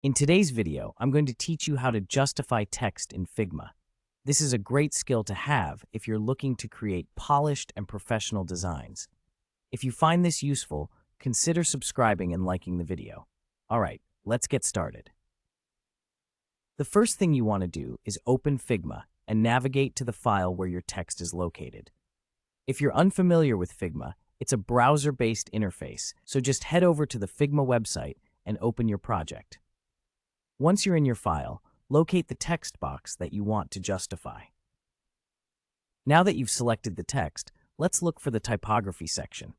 In today's video, I'm going to teach you how to justify text in Figma. This is a great skill to have if you're looking to create polished and professional designs. If you find this useful, consider subscribing and liking the video. All right, let's get started. The first thing you want to do is open Figma and navigate to the file where your text is located. If you're unfamiliar with Figma, it's a browser-based interface, so just head over to the Figma website and open your project. Once you're in your file, locate the text box that you want to justify. Now that you've selected the text, let's look for the typography section.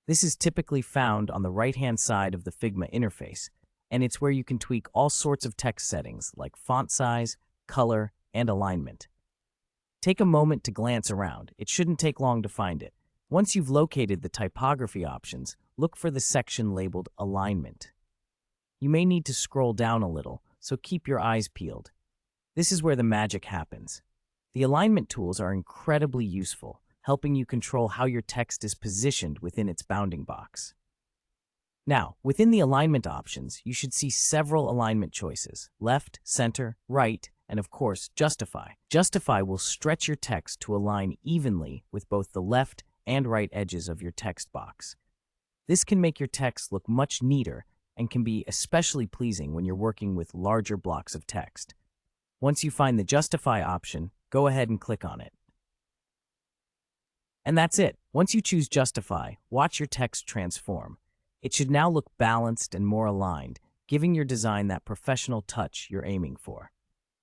This is typically found on the right-hand side of the Figma interface, and it's where you can tweak all sorts of text settings like font size, color, and alignment. Take a moment to glance around. It shouldn't take long to find it. Once you've located the typography options, look for the section labeled Alignment. You may need to scroll down a little, so keep your eyes peeled. This is where the magic happens. The alignment tools are incredibly useful, helping you control how your text is positioned within its bounding box. Now, within the alignment options, you should see several alignment choices: left, center, right, and of course, justify. Justify will stretch your text to align evenly with both the left and right edges of your text box. This can make your text look much neater and can be especially pleasing when you're working with larger blocks of text. Once you find the Justify option, go ahead and click on it. And that's it. Once you choose Justify, watch your text transform. It should now look balanced and more aligned, giving your design that professional touch you're aiming for.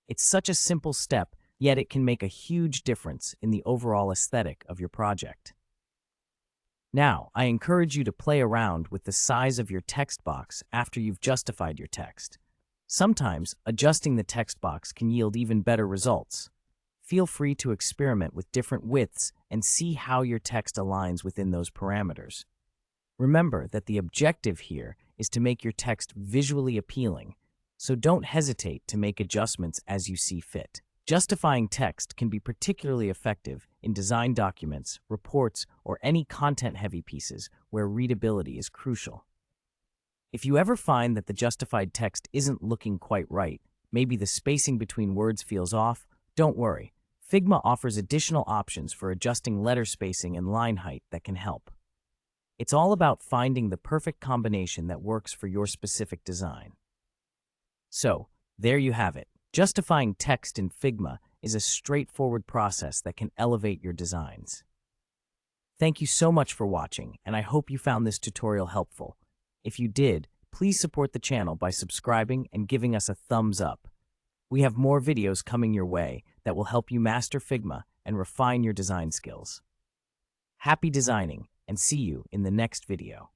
It's such a simple step, yet it can make a huge difference in the overall aesthetic of your project. Now, I encourage you to play around with the size of your text box after you've justified your text. Sometimes, adjusting the text box can yield even better results. Feel free to experiment with different widths and see how your text aligns within those parameters. Remember that the objective here is to make your text visually appealing, so don't hesitate to make adjustments as you see fit. Justifying text can be particularly effective in design documents, reports, or any content-heavy pieces where readability is crucial. If you ever find that the justified text isn't looking quite right, maybe the spacing between words feels off, don't worry. Figma offers additional options for adjusting letter spacing and line height that can help. It's all about finding the perfect combination that works for your specific design. So, there you have it. Justifying text in Figma is a straightforward process that can elevate your designs. Thank you so much for watching, and I hope you found this tutorial helpful. If you did, please support the channel by subscribing and giving us a thumbs up. We have more videos coming your way that will help you master Figma and refine your design skills. Happy designing, and see you in the next video.